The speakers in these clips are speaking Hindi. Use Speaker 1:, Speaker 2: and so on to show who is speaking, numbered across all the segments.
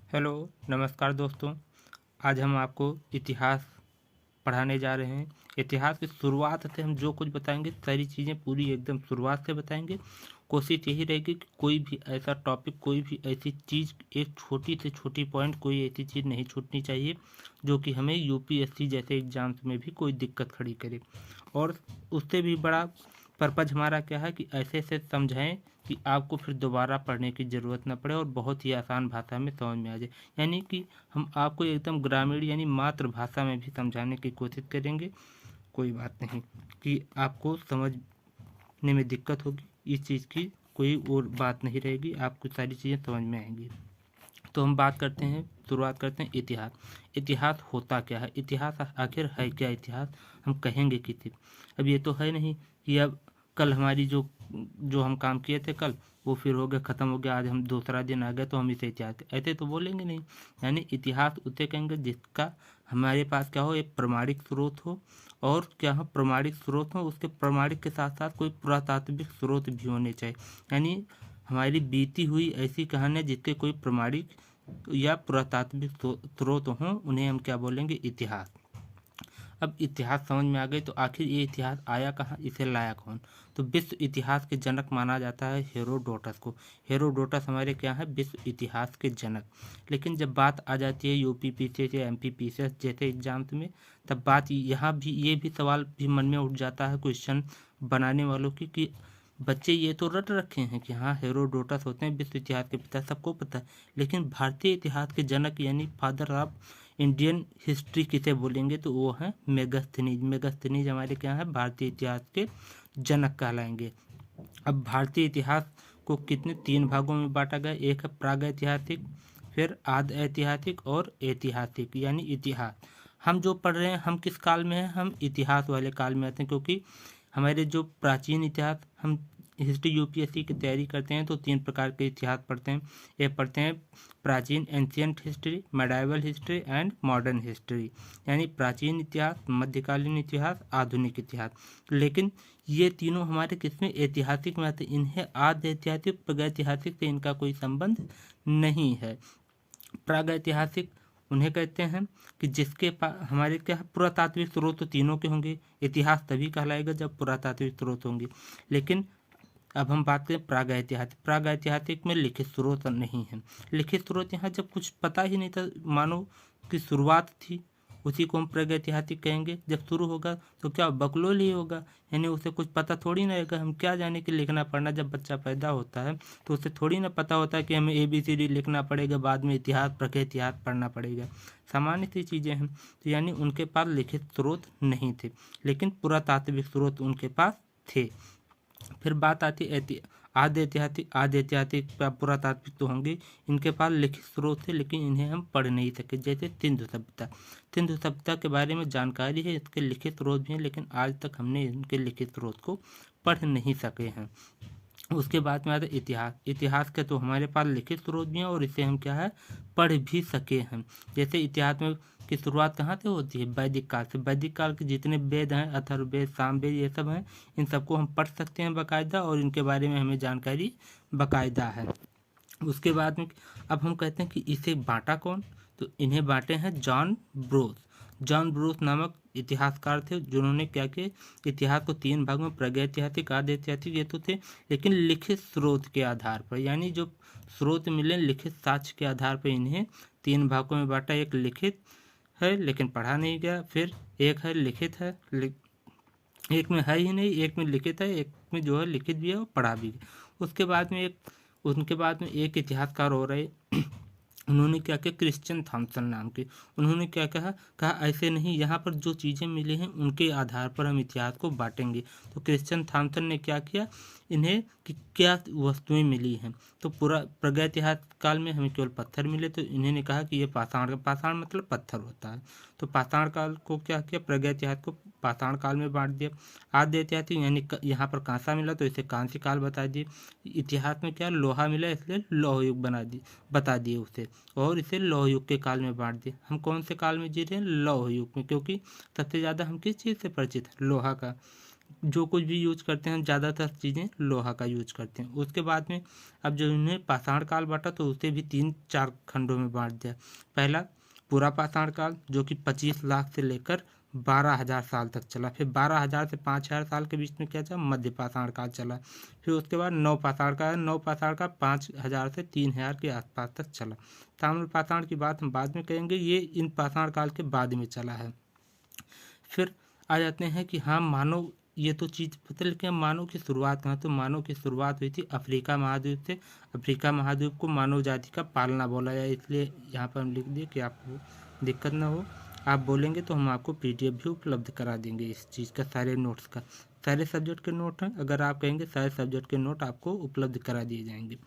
Speaker 1: हेलो, नमस्कार दोस्तों। आज हम आपको इतिहास पढ़ाने जा रहे हैं। इतिहास की शुरुआत से हम जो कुछ बताएंगे सारी चीज़ें पूरी एकदम शुरुआत से बताएंगे। कोशिश यही रहेगी कि कोई भी ऐसा टॉपिक, कोई भी ऐसी चीज़, एक छोटी से छोटी पॉइंट, कोई ऐसी चीज़ नहीं छूटनी चाहिए जो कि हमें यूपीएससी जैसे एग्जाम्स में भी कोई दिक्कत खड़ी करे। और उससे भी बड़ा पर्पज़ हमारा क्या है कि ऐसे ऐसे समझाएं कि आपको फिर दोबारा पढ़ने की ज़रूरत ना पड़े और बहुत ही आसान भाषा में समझ में आ जाए। यानी कि हम आपको एकदम ग्रामीण यानी मातृभाषा में भी समझाने की कोशिश करेंगे। कोई बात नहीं कि आपको समझने में दिक्कत होगी, इस चीज़ की कोई और बात नहीं रहेगी, आपको सारी चीज़ें समझ में आएंगी। तो हम बात करते हैं, शुरुआत करते हैं इतिहास। इतिहास होता क्या है, इतिहास आखिर है क्या, इतिहास हम कहेंगे किसे। अब ये तो है नहीं कि अब कल हमारी जो जो हम काम किए थे कल वो फिर हो गया, ख़त्म हो गया, आज हम दूसरा दिन आ गए तो हम इसे इतिहास ऐसे तो बोलेंगे नहीं। यानी इतिहास उसे कहेंगे जिसका हमारे पास क्या हो, एक प्रमाणिक स्रोत हो। और क्या हो, प्रमाणिक स्रोत हो, उसके प्रमाणिक के साथ साथ कोई पुरातात्विक स्रोत भी होने चाहिए। यानी हमारी बीती हुई ऐसी कहानियाँ जिसके कोई प्रमाणिक या पुरातात्विक स्रोत हों, उन्हें हम क्या बोलेंगे, इतिहास। अब इतिहास समझ में आ गई तो आखिर ये इतिहास आया कहाँ, इसे लाया कौन। तो विश्व इतिहास के जनक माना जाता है हेरोडोटस को। हेरोडोटस हमारे क्या है, विश्व इतिहास के जनक। लेकिन जब बात आ जाती है यूपी पीसीएस या एमपी पीसीएस जैसे एग्जाम्स में, तब बात यहाँ भी ये भी सवाल भी मन में उठ जाता है क्वेश्चन बनाने वालों की कि बच्चे ये तो रट रखे हैं कि हाँ हेरोडोटस होते हैं विश्व इतिहास के पिता, सबको पता है। लेकिन भारतीय इतिहास के जनक यानी फादर ऑफ इंडियन हिस्ट्री किसे बोलेंगे, तो वो हैं मेगस्थनीज। मेगस्थनीज हमारे क्या है, भारतीय इतिहास के जनक कहलाएंगे। अब भारतीय इतिहास को कितने तीन भागों में बांटा गया, एक है प्रागैतिहासिक, फिर आद ऐतिहासिक और ऐतिहासिक यानी इतिहास। हम जो पढ़ रहे हैं हम किस काल में हैं, हम इतिहास वाले काल में आते हैं। क्योंकि हमारे जो प्राचीन इतिहास, हम हिस्ट्री यूपीएससी की तैयारी करते हैं तो तीन प्रकार के इतिहास पढ़ते हैं। एक पढ़ते हैं प्राचीन ancient history, medieval history and modern history. यानी प्राचीन इतिहास, मध्यकालीन इतिहास, आधुनिक इतिहास। लेकिन ये तीनों हमारे किसमें, ऐतिहासिक में आते हैं। इन्हें आद्य ऐतिहासिक प्रागैतिहासिक से इनका कोई संबंध नहीं है। प्रागैतिहासिक उन्हें कहते हैं कि जिसके पास हमारे क्या है, पुरातात्विक स्रोत तो तीनों के होंगे। इतिहास तभी कहलाएगा जब पुरातात्विक स्रोत होंगे। लेकिन अब हम बात करें प्रागैतिहासिक। प्रागैतिहासिक में लिखित स्रोत नहीं है। लिखित स्रोत यहाँ जब कुछ पता ही नहीं था, मानो कि शुरुआत थी, उसी को हम प्रागैतिहासिक कहेंगे। जब शुरू होगा तो क्या बकलोल ही होगा, यानी उसे कुछ पता थोड़ी ना रहेगा। हम क्या जाने कि लिखना पढ़ना, जब बच्चा पैदा होता है तो उसे थोड़ी ना पता होता है कि हमें ABCD लिखना पड़ेगा, बाद में इतिहास प्रागैतिहास पढ़ना पड़ेगा। सामान्य सी चीज़ें हैं। तो यानी उनके पास लिखित स्रोत नहीं थे, लेकिन पुरातात्विक स्रोत उनके पास थे। फिर बात आती है आद्य ऐतिहासिक। आद्य ऐतिहासिक पुरातात्विक तो होंगे, इनके पास लिखित स्रोत थे लेकिन इन्हें हम पढ़ नहीं सके। जैसे सिंधु सभ्यता। सिंधु सभ्यता के बारे में जानकारी है, इसके लिखित स्रोत भी हैं, लेकिन आज तक हमने इनके लिखित स्रोत को पढ़ नहीं सके हैं। उसके बाद में आता है इतिहास। इतिहास के तो हमारे पास लिखित स्रोत भी हैं और इसे हम क्या है, पढ़ भी सके हैं। जैसे इतिहास में की शुरुआत कहाँ से होती है, वैदिक काल से। वैदिक काल के जितने वेद हैं, अथर्ववेद, सामवेद, ये सब हैं, इन सबको हम पढ़ सकते हैं बाकायदा, और इनके बारे में हमें जानकारी बाकायदा है। उसके बाद में अब हम कहते हैं कि इसे बांटा कौन, तो इन्हें बांटे हैं जॉन ब्रूस। जॉन ब्रूस नामक इतिहासकार थे जिन्होंने क्या किया, इतिहास को तीन भागों में प्रागैतिहासिक, आद्य ऐतिहासिक ये तो थे, लेकिन लिखित स्रोत के आधार पर, यानी जो स्रोत मिले लिखित साक्ष्य के आधार पर इन्हें तीन भागों में बांटा। एक लिखित है लेकिन पढ़ा नहीं गया, फिर एक है लिखित है, एक में है ही नहीं, एक में लिखित है, एक में जो है लिखित भी है और पढ़ा भी है। उसके बाद में एक इतिहासकार हो रहे उन्होंने क्या किया, क्रिश्चियन थॉमसन नाम के। उन्होंने क्या कहा ऐसे नहीं, यहाँ पर जो चीज़ें मिली हैं उनके आधार पर हम इतिहास को बांटेंगे। तो क्रिश्चियन थॉमसन ने क्या किया, इन्हें कि क्या वस्तुएं मिली हैं। तो पूरा प्रागैतिहास काल में हमें केवल पत्थर मिले, तो इन्होंने कहा कि ये पाषाण, पाषाण मतलब पत्थर होता है। तो पाषाण काल को क्या किया, प्रागैतिहास को पाषाण काल में बांट दिया। आद्य ऐतिहासिक यानी यहाँ पर कांसा मिला तो इसे कांस्य काल बता दिए। इतिहास में क्या लोहा मिला इसलिए लौह युग बता दिए उसे, और इसे लौह युग के काल में बांट दिए। हम कौन से काल में जी रहे हैं, लौह युग में, क्योंकि सबसे ज़्यादा हम किस चीज़ से परिचित हैं, लोहा का। जो कुछ भी यूज करते हैं ज़्यादातर चीज़ें लोहा का यूज करते हैं। उसके बाद में अब जो इन्हें पाषाण काल बांटा तो उसे भी 3-4 खंडों में बांट दिया। पहला पूरा पाषाण काल जो कि 25 लाख से लेकर 12,000 साल तक चला। फिर 12,000 से 5,000 साल के बीच में क्या चला, मध्य पाषाण काल चला। फिर उसके बाद नव पाषाण काल, नव पाषाण काल 5,000 से 3,000 के आसपास तक चला। ताम्र पाषाण की बात हम बाद में करेंगे, ये इन पाषाण काल के बाद में चला है। फिर आ जाते हैं कि हाँ मानव, ये तो चीज़ पता, लेकिन मानव की शुरुआत कहाँ, तो मानव की शुरुआत हुई थी अफ्रीका महाद्वीप से। अफ्रीका महाद्वीप को मानव जाति का पालना बोला जाए, इसलिए यहाँ पर हम लिख दिए कि आपको दिक्कत ना हो। आप बोलेंगे तो हम आपको PDF भी उपलब्ध करा देंगे इस चीज़ का, सारे नोट्स का। सारे सब्जेक्ट के नोट हैं, अगर आप कहेंगे सारे सब्जेक्ट के नोट आपको उपलब्ध करा दिए जाएंगे।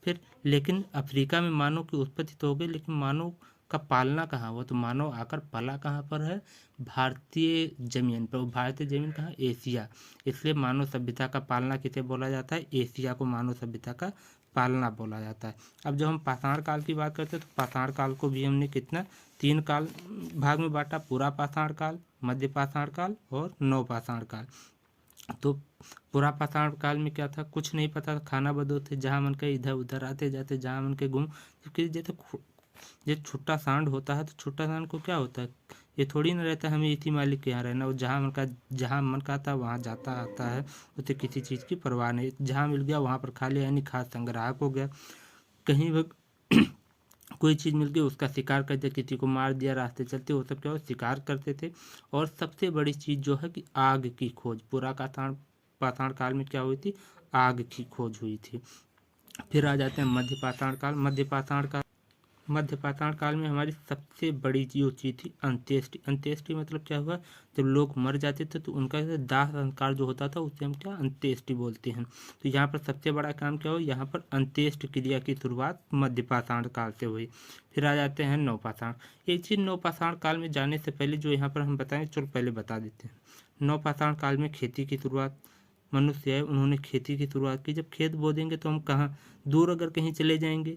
Speaker 1: फिर लेकिन अफ्रीका में मानव की उत्पत्ति तो हो गई, लेकिन मानव का पालना कहाँ हुआ, तो मानव आकर पला कहाँ पर है, भारतीय जमीन पर। भारतीय जमीन कहाँ, एशिया। इसलिए मानव सभ्यता का पालना किसे बोला जाता है, एशिया को मानव सभ्यता का पालना बोला जाता है। अब जब हम पाषाण काल की बात करते हैं तो पाषाण काल को भी हमने कितना 3 काल भाग में बांटा, पूरा पाषाण काल, मध्य पाषाण काल और नव पाषाण काल। तो पूरा पाषाण काल में क्या था, कुछ नहीं पता था, खाना बदोबस्त थे, जहाँ मन के इधर उधर आते जाते, जहाँ मन के घूम। क्योंकि जैसे छोटा सांड होता है तो छोटा सांड को क्या होता है, ये थोड़ी ना रहता है हमें इसी मालिक के यहाँ रहना। वो जहाँ मन का आता है वहाँ जाता आता है, उसे किसी चीज़ की परवाह नहीं। जहाँ मिल गया वहाँ पर खा लिया, यानी खाद्य संग्राहक हो गया। कहीं कोई चीज़ मिल गई उसका शिकार कर दिया, किसी को मार दिया रास्ते चलते, वो सब क्या हो, शिकार करते थे। और सबसे बड़ी चीज़ जो है कि आग की खोज, पूरा पाषाण काल में क्या हुई थी, आग की खोज हुई थी। फिर आ जाते हैं मध्य पाषाण काल। मध्य पाषाण काल में हमारी सबसे बड़ी जो चीज़ थी अंत्येष्टि। अंत्येष्टि मतलब क्या हुआ, जब लोग मर जाते थे तो उनका दाह संस्कार जो होता था उसे हम क्या अंत्येष्टि बोलते हैं। तो यहाँ पर सबसे बड़ा काम क्या हो, यहाँ पर अंत्येष्टि क्रिया की शुरुआत मध्य पाषाण काल से हुई। फिर आ जाते हैं नवपाषाण। ये चीज़ नवपाषाण काल में जाने से पहले जो यहाँ पर हम बताएं, चलो पहले बता देते हैं। नवपाषाण काल में खेती की शुरुआत, मनुष्य है उन्होंने खेती की शुरुआत की। जब खेत बो देंगे तो हम कहाँ, दूर अगर कहीं चले जाएंगे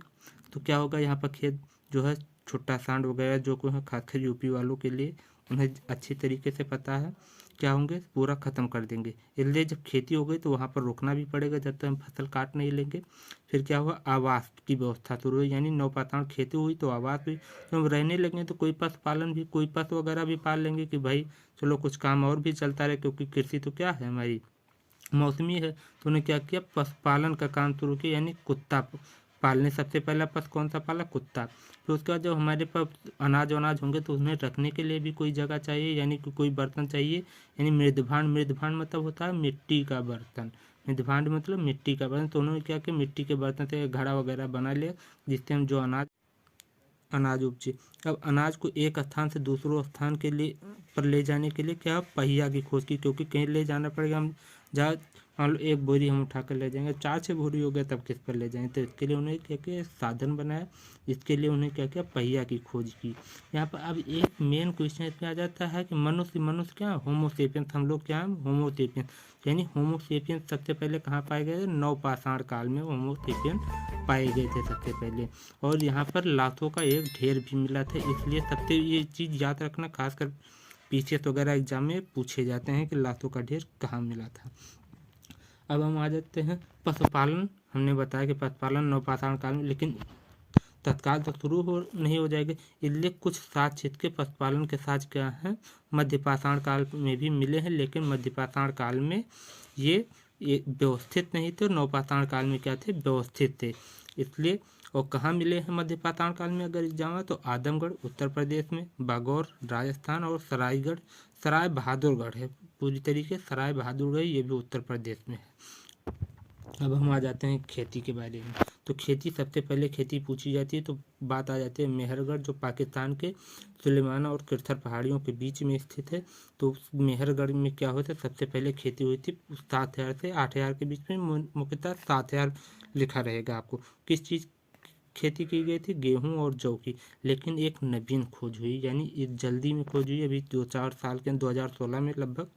Speaker 1: तो क्या होगा, यहाँ पर खेत जो है छोटा सांड वगैरह जो को है, खासकर यूपी वालों के लिए उन्हें अच्छी तरीके से पता है, क्या होंगे, पूरा ख़त्म कर देंगे। इसलिए जब खेती हो गई तो वहाँ पर रुकना भी पड़ेगा जब तक हम फसल काट नहीं लेंगे। फिर क्या हुआ, आवास की व्यवस्था शुरू हुई, यानी नवपाषाण खेती हुई तो आवास हुई। तो हम रहने लगे तो कोई पशुपालन भी, कोई पशु वगैरह भी पाल लेंगे कि भाई चलो कुछ काम और भी चलता रहे, क्योंकि कृषि तो क्या है हमारी मौसमी है। तो उन्हें क्या किया, पशुपालन का काम शुरू किया, यानी कुत्ता पालने। सबसे पहला पशु कौन सा पाला, कुत्ता। फिर उसके बाद जब हमारे पास अनाज होंगे तो उन्हें रखने के लिए भी कोई जगह चाहिए, यानी कि कोई बर्तन चाहिए, यानी मृदभांड। मृदभांड मतलब होता है मिट्टी का बर्तन, मृदभांड मतलब मिट्टी का बर्तन। तो उन्होंने क्या किया, मिट्टी के बर्तन से घड़ा वगैरह बना लिया, जिससे हम जो अनाज उपजे। अब अनाज को एक स्थान से दूसरे स्थान के लिए पर ले जाने के लिए क्या, पहिया की खोज की, क्योंकि कहीं ले जाना पड़ेगा। हम जहाँ मान लो 1 बोरी हम उठा कर ले जाएंगे, 4-6 बोरी हो गया तब किस पर ले जाएंगे, तो इसके लिए उन्हें क्या किया, साधन बनाया। इसके लिए उन्हें क्या किया, पहिया की खोज की। यहाँ पर अब एक मेन क्वेश्चन इसमें आ जाता है कि मनुष्य क्या, होमोसेपियंस, हम लोग क्या हैं, होमोसेपियंस। यानी होमोसेपियंस सबसे पहले कहाँ पाए गए, नवपाषाण काल में होमोसेपियंस पाए गए थे सबसे पहले। और यहाँ पर लाशों का एक ढेर भी मिला था, इसलिए सबसे ये चीज़ याद रखना, खासकर पीसीएस वगैरह एग्जाम में पूछे जाते हैं कि लाशों का ढेर कहाँ मिला था। अब हम आ जाते हैं पशुपालन। हमने बताया कि पशुपालन नवपाषाण काल में, लेकिन तत्काल तो शुरू नहीं हो जाएगा, इसलिए कुछ साक्ष्य के पशुपालन के साक्ष्य क्या हैं, मध्य पाषाण काल में भी मिले हैं, लेकिन मध्य पाषाण काल में ये व्यवस्थित नहीं थे, नवपाषाण काल में क्या थे, व्यवस्थित थे। इसलिए और कहाँ मिले हैं मध्य पाषाण काल में अगर एग्जाम है तो आदमगढ़ उत्तर प्रदेश में, बागौर राजस्थान और सराय बहादुरगढ़ है, पूरी तरीके सराय बहादुरगढ़ ये भी उत्तर प्रदेश में है। अब हम आ जाते हैं खेती के बारे में। तो खेती, सबसे पहले खेती पूछी जाती है तो बात आ जाती है मेहरगढ़, जो पाकिस्तान के सुलेमाना और किरथर पहाड़ियों के बीच में स्थित है। तो मेहरगढ़ में क्या होता है, सबसे पहले खेती हुई थी 7,000 से 8,000 के बीच में, मुख्यतः 7,000 लिखा रहेगा आपको। किस चीज़ खेती की गई थी, गेहूं और जौ की। लेकिन एक नवीन खोज हुई, यानी एक जल्दी में खोज हुई, अभी 2-4 साल के 2016 में लगभग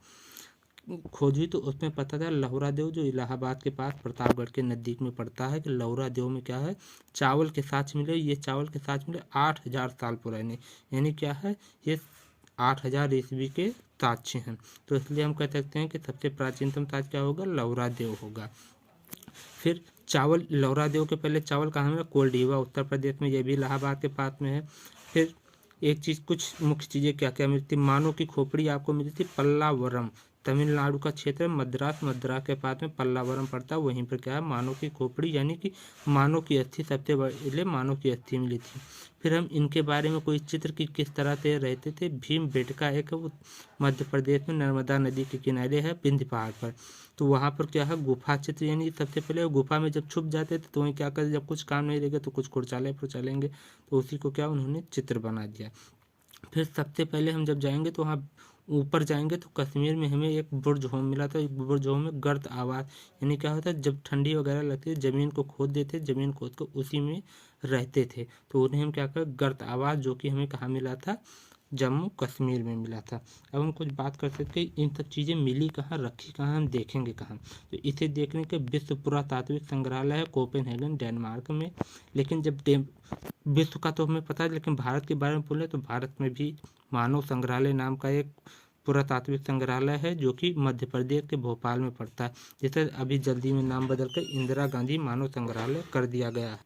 Speaker 1: खोज हुई। तो उसमें पता था लहुरा देव, जो इलाहाबाद के पास प्रतापगढ़ के नज़दीक में पड़ता है, कि लहुरा देव में क्या है, चावल के साक्ष्य मिले। ये चावल के साक्ष्य मिले 8,000 साल पुराने, यानी क्या है, ये 8000 ईस्वी के साक्ष्य हैं। तो इसलिए हम कह सकते हैं कि सबसे प्राचीनतम साक्ष्य क्या होगा, लौरा देव होगा। फिर चावल, लौरा देव के पहले चावल कहाँ मिला, कोल्डीवा उत्तर प्रदेश में, ये भी इलाहाबाद के पास में है। फिर एक चीज़, कुछ मुख्य चीज़ें क्या क्या मिलती, मानव की खोपड़ी आपको मिलती पल्लावरम, तमिलनाडु का क्षेत्र है, मद्रास के पास में पल्लावरम पड़ता है, वहीं पर क्या है मानव की खोपड़ी यानी कि मानव की अस्थि, सबसे पहले मानव की अस्थि मिली थी। फिर हम इनके बारे में कोई चित्र की किस तरह से रहते थे, भीमबेटका एक मध्य प्रदेश में नर्मदा नदी के किनारे है विंध्य पहाड़ पर। तो वहाँ पर क्या है गुफा चित्र, यानी सबसे पहले गुफा में जब छुप जाते थे तो वहीं क्या करते, जब कुछ काम नहीं रहेगा तो कुछ खुरचालेंगे, तो उसी को क्या उन्होंने चित्र बना दिया। फिर सबसे पहले हम जब जाएंगे तो वहाँ ऊपर जाएंगे तो कश्मीर में हमें एक बुर्ज होम मिला था। एक बुर्ज होम में गर्त आवास, यानी क्या होता है जब ठंडी वगैरह लगती है ज़मीन को खोद देते, ज़मीन खोद कर उसी में रहते थे, तो उन्हें हम क्या कर गर्त आवास, जो कि हमें कहाँ मिला था, जम्मू कश्मीर में मिला था। अब हम कुछ बात कर सकते हैं इन सब चीज़ें मिली कहाँ, रखी कहाँ, हम देखेंगे कहाँ। तो इसे देखने के विश्व पुरातात्विक संग्रहालय है कोपेनहेगन डेनमार्क में। लेकिन जब विश्व का तो हमें पता है, लेकिन भारत के बारे में बोले तो भारत में भी मानव संग्रहालय नाम का एक पुरातात्विक संग्रहालय है, जो कि मध्य प्रदेश के भोपाल में पड़ता है, जिसे अभी जल्दी में नाम बदलकर इंदिरा गांधी मानव संग्रहालय कर दिया गया है।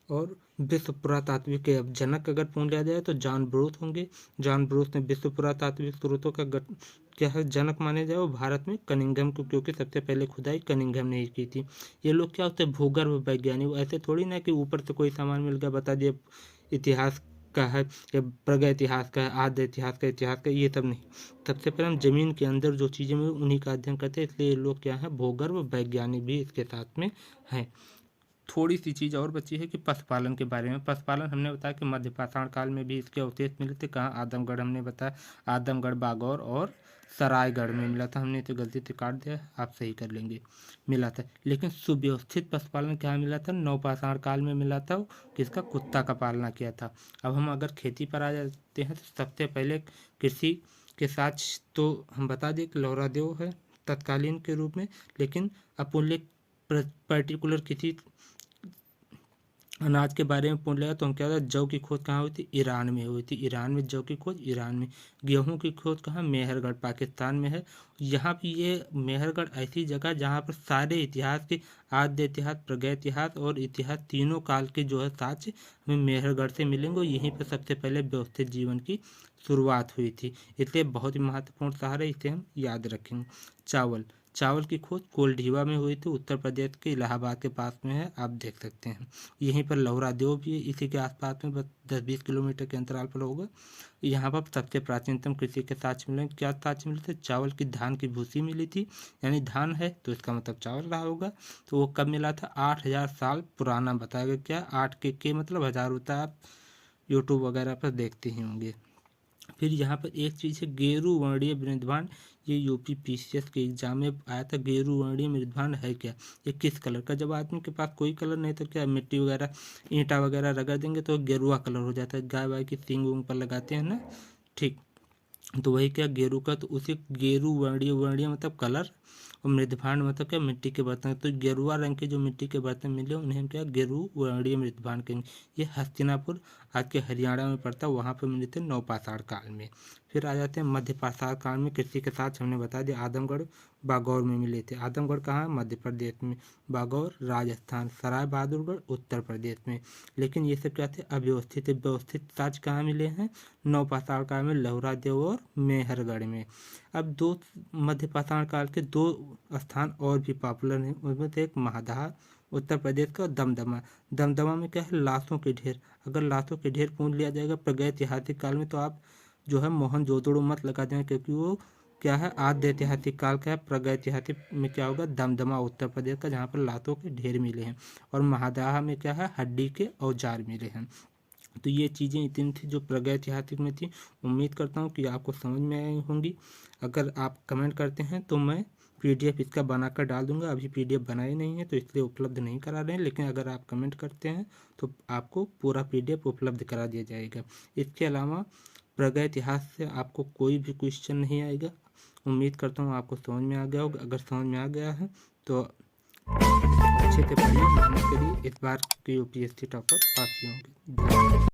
Speaker 1: और विश्व पुरातात्विक के अब जनक अगर पूछ लिया जाए तो जॉन ब्रूथ होंगे। जॉन ब्रूथ ने विश्व पुरातात्विक स्रोतों का क्या है जनक माने जाए, वो भारत में कनिंघम को, क्योंकि सबसे पहले खुदाई कनिंघम ने ही की थी। ये लोग क्या होते हैं भूगर्भ वैज्ञानिक, ऐसे थोड़ी ना कि ऊपर से कोई सामान मिल गया बता दिए इतिहास का है या प्रगत इतिहास का है, आद्य इतिहास का, ये सब नहीं। सबसे पहले हम जमीन के अंदर जो चीज़ें मिली उन्हीं का अध्ययन करते हैं, इसलिए ये लोग क्या है भूगर्भ वैज्ञानिक भी इसके साथ में हैं। थोड़ी सी चीज़ और बची है कि पशुपालन के बारे में। पशुपालन हमने बताया कि मध्य पाषाण काल में भी इसके अवशेष मिले थे, कहाँ आदमगढ़, हमने बताया आदमगढ़, बागौर और सरायगढ़ में मिला था। हमने तो गलती से काट दिया, आप सही कर लेंगे, मिला था। लेकिन सुव्यवस्थित पशुपालन क्या मिला था, नवपाषाण काल में मिला था, किसका, कुत्ता का पालना किया था। अब हम अगर खेती पर आ जाते हैं तो सबसे पहले कृषि के साथ तो हम बता दें कि लौरा देव है तत्कालीन के रूप में, लेकिन अपुल्य पर्टिकुलर किसी अनाज के बारे में पूछ लिया तो हम क्या था, जौ की खोज कहाँ हुई थी, ईरान में हुई थी। ईरान में जौ की खोज ईरान में। गेहूं की खोज कहाँ, मेहरगढ़ पाकिस्तान में है। यहाँ पे ये मेहरगढ़ ऐसी जगह जहाँ पर सारे इतिहास के आद्य इतिहास, प्रागैतिहास और इतिहास तीनों काल के जो है साक्ष्य हमें मेहरगढ़ से मिलेंगे। यहीं पर सबसे पहले व्यवस्थित जीवन की शुरुआत हुई थी, इसलिए बहुत ही महत्वपूर्ण शहर है, इसे हम याद रखेंगे। चावल की खोज कोल्डीवा में हुई थी, उत्तर प्रदेश के इलाहाबाद के पास में है, आप देख सकते हैं। यहीं पर लौरा देव भी इसी के आसपास में 10-20 किलोमीटर के अंतराल पर होगा। यहाँ पर सबसे प्राचीनतम कृषि के साक्ष्य मिले, क्या साक्ष्य मिले थे, चावल की धान की भूसी मिली थी, यानी धान है तो इसका मतलब चावल रहा होगा। तो वो कब मिला था, 8000 साल पुराना बताया गया। क्या 8 के मतलब 1000 होता है, आप यूट्यूब वगैरह पर देखते ही होंगे। फिर यहाँ पर एक चीज़ है गेरू वर्णीय मृदभांड, ये यूपी पीसीएस के एग्जाम में आया था। गेरू वर्णीय मृदभांड है क्या, ये किस कलर का, जब आदमी के पास कोई कलर नहीं तो क्या मिट्टी वगैरह ईंटा वगैरह रगड़ देंगे तो गेरुआ कलर हो जाता है, गाय वाय की सींग उंग पर लगाते हैं ना, ठीक। तो वही क्या गेरू का, तो उसे गेरू वर्णीय मतलब कलर, और मृदभांड मतलब क्या मिट्टी के बर्तन। तो गेरुआ रंग के जो मिट्टी के बर्तन मिले उन्हें हम क्या गेरू वर्णीय मृदभांड कहेंगे। ये हस्तिनापुर आज के हरियाणा में पड़ता है, वहाँ पर मिले थे नवपाषाण काल में। फिर आ जाते हैं मध्य पाषाण काल में। कृषि के साथ हमने बता दिया आदमगढ़ बागौर में मिले थे। आदमगढ़ कहाँ, मध्य प्रदेश में, बागौर राजस्थान, सराय बहादुरगढ़ उत्तर प्रदेश में। लेकिन ये सब क्या थे, अव्यवस्थित। व्यवस्थित साक्ष्य कहाँ मिले हैं, नवपाषाण काल में लौरा देव और मेहरगढ़ में। अब दो मध्य पाषाण काल के दो स्थान और भी पॉपुलर हैं, उनमें से एक महादाह उत्तर प्रदेश का, दमदमा में क्या है, लाशों के ढेर। अगर लाशों के ढेर पूछ लिया जाएगा प्रागैतिहासिक काल में तो आप जो है मोहनजोदड़ो मत लगा दें, क्योंकि वो क्या है आद्य ऐतिहासिक काल का है। प्रागैतिहासिक में क्या होगा, दमदमा उत्तर प्रदेश का, जहाँ पर लाशों के ढेर मिले हैं। और महादाह में क्या है, हड्डी के औजार मिले हैं। तो ये चीज़ें इतनी थी जो प्रागैतिहासिक में थी। उम्मीद करता हूँ कि आपको समझ में आई होंगी। अगर आप कमेंट करते हैं तो मैं PDF इसका बनाकर डाल दूंगा। अभी PDF बनाई नहीं है तो इसलिए उपलब्ध नहीं करा रहे हैं, लेकिन अगर आप कमेंट करते हैं तो आपको पूरा PDF उपलब्ध करा दिया जाएगा। इसके अलावा प्रागैतिहास से आपको कोई भी क्वेश्चन नहीं आएगा। उम्मीद करता हूँ आपको समझ में आ गया होगा। अगर समझ में आ गया है तो अच्छे से पढ़िए, मेहनत करिए, इस बार के UPSC टॉपर आप ही होंगे।